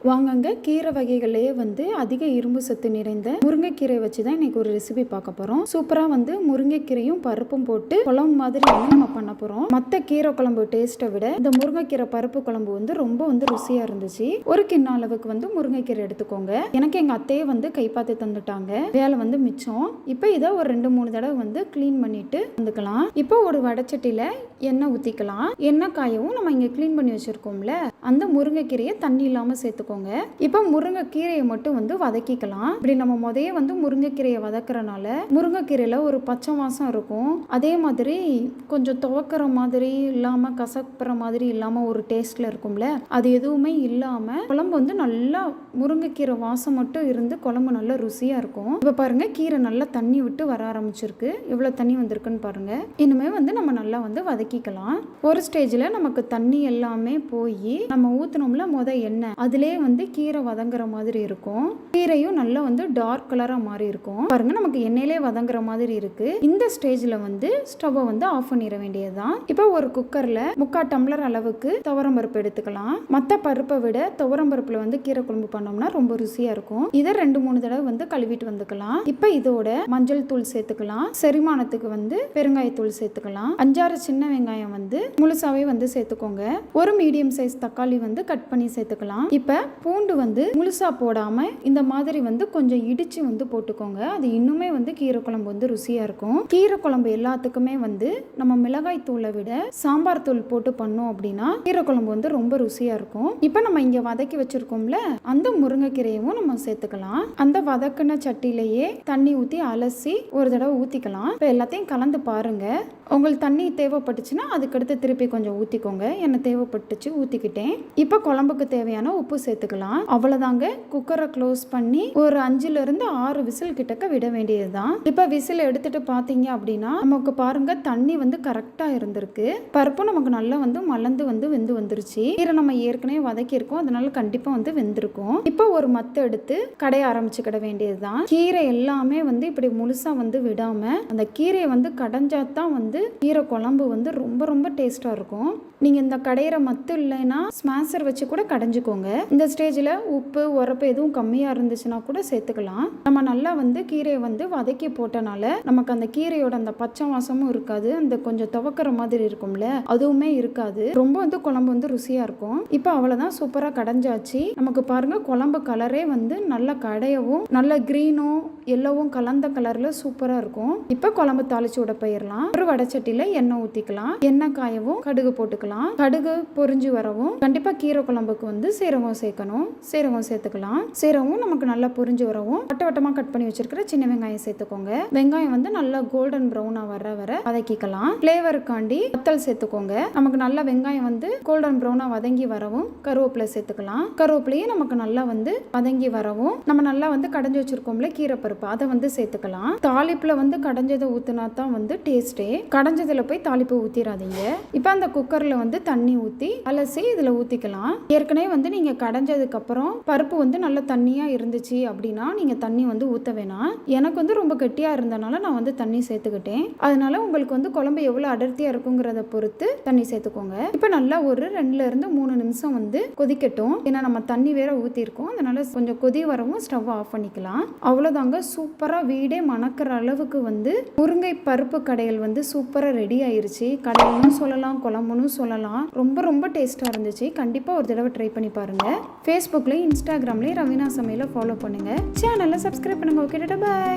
வாங்கங்க கீரை வகைகள்லேயே அதிக இரும்பு சத்து நிறைந்த முருங்கைக்கீரை வச்சு தான் இன்னைக்கு ஒரு ரெசிபி பார்க்க போகிறோம். சூப்பராக முருங்கைக்கீரையும் பருப்பும் போட்டு குழம்பு மாதிரி நம்ம பண்ண போகிறோம். மற்ற கீரை குழம்பு டேஸ்ட்டை விட இந்த முருங்கைக்கீரை பருப்பு குழம்பு ரொம்ப ருசியாக இருந்துச்சு. ஒரு கிண்ண அளவுக்கு முருங்கைக்கீரை எடுத்துக்கோங்க. எனக்கு எங்கள் அத்தையே கைப்பாத்தி தந்துட்டாங்க. வேலை மிச்சம். இப்போ இதை ஒரு 2-3 தடவை க்ளீன் பண்ணிட்டு வந்துக்கலாம். இப்போ ஒரு வடைச்சட்டியில் எண்ணெய் ஊற்றிக்கலாம். எண்ணெய் காயவும் நம்ம இங்கே க்ளீன் பண்ணி வச்சுருக்கோம்ல அந்த முருங்கைக்கீரையை தண்ணி இல்லாமல் சேர்த்துக்கோங்க. இப்போ முருங்கைக்கீரையை மட்டும் வதக்கிக்கலாம். இப்படி நம்ம முதைய முருங்கைக்கீரையை வதக்குறனால முருங்கைக்கீரையில ஒரு பச்சை வாசம் இருக்கும். அதே மாதிரி கொஞ்சம் துவக்கிற மாதிரி இல்லாம கசப்புற மாதிரி இல்லாம ஒரு டேஸ்ட்ல இருக்கும்ல, அது எதுவுமே இல்லாம குழம்பு நல்லா முருங்கைக்கீரை வாசம் மட்டும் இருந்து குழம்பு நல்லா ருசியா இருக்கும். இப்ப பாருங்க கீரை நல்லா தண்ணி விட்டு வர ஆரம்பிச்சிருக்கு. எவ்வளவு தண்ணி வந்திருக்குன்னு பாருங்க. இனிமே நம்ம நல்லா வதக்கிக்கலாம். ஒரு ஸ்டேஜ்ல நமக்கு தண்ணி எல்லாமே போய் நம்ம ஊத்தணும்ல முத எண்ணெய், அதிலே கீரை வதங்குற மாதிரி இருக்கும். கீரையும் நல்லா டார்க் கலரா மாறி இருக்கும். பாருங்க நமக்கு எண்ணெயிலே வதங்குற மாதிரி இருக்கு. இந்த ஸ்டேஜ்ல ஸ்டவ்வை ஆஃப் பண்ணிட வேண்டியதுதான். இப்போ ஒரு குக்கர்ல 3/4 டம்ளர் அளவுக்கு துவரம் பருப்பு எடுத்துக்கலாம். மற்ற பருப்பை விட துவரம் பருப்புல கீரை குழம்பு பண்ணோம்னா ரொம்ப ருசியா இருக்கும். இதை 2-3 தடவை கழுவிட்டு வந்துக்கலாம். இப்போ இதோட மஞ்சள் தூள் சேர்த்துக்கலாம். செரிமானத்துக்கு பெருங்காயத்தூள் சேர்த்துக்கலாம். 5-6 சின்ன வெங்காயம் முழுசாவே சேர்த்துக்கோங்க. ஒரு மீடியம் சைஸ் தக்காளி கட் பண்ணி சேர்த்துக்கலாம். இப்ப பூண்டு முழுசா போடாம இந்த மாதிரி கொஞ்சம் இடிச்சு போட்டுக்கோங்க. அது இன்னுமே கீரை குழம்பு ருசியா இருக்கும். கீரை குழம்பு எல்லாத்துக்குமே நம்ம மிளகாய் தூளை விட சாம்பார் தூள் போட்டு பண்ணோம் அப்படின்னா கீரை குழம்பு ரொம்ப ருசியா இருக்கும். இப்ப நம்ம இங்க வதக்கி வச்சிருக்கோம்ல அந்த முருங்கைக்கீரையும் நம்ம சேர்த்துக்கலாம். அந்த வதக்கின சட்டிலேயே தண்ணி ஊத்தி அலசி ஒரு தடவை ஊத்திக்கலாம். இப்ப எல்லாத்தையும் கலந்து பாருங்க. உங்களுக்கு தண்ணி தேவைப்பட்டுச்சுன்னா அதுக்கடுத்து திருப்பி கொஞ்சம் ஊத்திக்கோங்க. என்ன தேவைப்பட்டுச்சு ஊத்திக்கிட்டேன். இப்ப குழம்புக்கு தேவையான உப்பு சேர்த்துக்கலாம். அவ்வளவுதாங்க. குக்கரை க்ளோஸ் பண்ணி ஒரு 5-6 விசில் கிட்டக்க விட வேண்டியதுதான். இப்ப விசில் எடுத்துட்டு பாத்தீங்க அப்படின்னா நமக்கு பாருங்க தண்ணி கரெக்டா இருந்திருக்கு. பருப்பு நமக்கு நல்லா மலர்ந்து வெந்து வந்துருச்சு. கீரை நம்ம ஏற்கனவே வதக்கி இருக்கோம், அதனால கண்டிப்பா வெந்திருக்கும். இப்ப ஒரு மத்து எடுத்து கடைய ஆரம்பிச்சுக்கிட வேண்டியதுதான். கீரை எல்லாமே இப்படி முழுசா விடாம அந்த கீரையை கடைஞ்சாதான் கீரை குழம்பு ரொம்ப ரொம்ப டேஸ்டா இருக்கும். நீங்க இந்த கடையிற மத்து இல்லைன்னா ஸ்மாஷர் வச்சு கூட கடைஞ்சுக்கோங்க. இந்த ஸ்டேஜ்ல உப்பு உரப்பு எதுவும் கம்மியா இருந்துச்சுன்னா கூட சேர்த்துக்கலாம். நம்ம நல்லா கீரையை வதக்கி போட்டனால நமக்கு அந்த கீரையோட அந்த பச்சை வாசமும் இருக்காது. அந்த கொஞ்சம் துவக்கிற மாதிரி இருக்கும்ல அதுவுமே இருக்காது. ரொம்ப குழம்பு ருசியா இருக்கும். இப்போ அவ்வளவுதான், சூப்பரா கடைஞ்சாச்சு. நமக்கு பாருங்க குழம்பு கலரே நல்லா கடையவும் நல்ல கிரீனும் எல்லோவும் கலந்த கலர்ல சூப்பரா இருக்கும். இப்போ குழம்பு தாளிச்சு விட போயிடலாம். ஒரு வடைச்சட்டியில எண்ணெய் ஊத்திக்கலாம். எண்ணெய் காயவும் கடுகு போட்டுக்கலாம். கடுகு பொரிஞ்சு வரவும் கண்டிப்பா கீரை குழம்புக்கு சீரகம் சேர்க்கணும். சீரகம் சேர்த்துக்கலாம். சீரகம் நமக்கு நல்லா பொரிஞ்சு வரவும் வட்டமா கட் பண்ணி வச்சிருக்கிற சின்ன வெங்காயம் சேர்த்துக்கோங்க. வெங்காயம் நல்லா கோல்டன் ப்ரௌனா வர வதக்கிக்கலாம். ஃப்ளேவருக்காண்டி வத்தல் சேர்த்துக்கோங்க. நமக்கு நல்லா வெங்காயம் கோல்டன் ப்ரௌனா வதங்கி வரவும் கருவேப்பிலை சேர்த்துக்கலாம். கருவேப்பிலையும் நமக்கு நல்லா வதங்கி வரவும் நம்ம நல்லா கடைஞ்சி வச்சிருக்கோம்ல கீரை பருப்பு அதை சேர்த்துக்கலாம். தாளிப்புல கடைஞ்சதை ஊத்துனா தான் டேஸ்டே. கடைஞ்சதுல போய் தாளிப்பு ஊத்திராதீங்க. இப்ப அந்த குக்கர்ல தண்ணி ஊத்தி அலசி இதுல ஊத்திக்கலாம். ஏற்கனவே நீங்க கடைஞ்சதுக்கு அப்புறம் பருப்பு நல்ல தண்ணியா இருந்துச்சு அப்படின்னா நீங்க தண்ணி ஊத்த வேணாம். எனக்கு ரொம்ப கெட்டியா இருந்தனால நான் தண்ணி சேர்த்துக்கிட்டேன். அதனால உங்களுக்கு குழம்பு எவ்வளவு அடர்த்தியா இருக்குங்கிறத பொறுத்து தண்ணி சேர்த்துக்கோங்க. இப்ப நல்லா ஒரு 2-3 நிமிஷம் கொதிக்கட்டும். ஏன்னா நம்ம தண்ணி வேற ஊத்தி இருக்கோம். அதனால கொஞ்சம் கொதி வரவும் ஸ்டவ் ஆஃப் பண்ணிக்கலாம். அவ்வளவுதாங்க. சூப்பரா வீடே மணக்கிற அளவுக்கு முருங்கை பருப்பு கடையல் சூப்பரா ரெடி ஆயிருச்சு. கடையல்னு சொல்லலாம், குழம்புன்னு சொல்லலாம். ரொம்ப ரொம்ப டேஸ்டா இருந்துச்சு. கண்டிப்பா ஒரு தடவை ட்ரை பண்ணி பாருங்க. ஃபேஸ்புக்லயும் இன்ஸ்டாகிராம்லயும் ரவீனா சமையலை ஃபாலோ பண்ணுங்க. சேனலை சப்ஸ்கிரைப் பண்ணுங்க. Okay, by.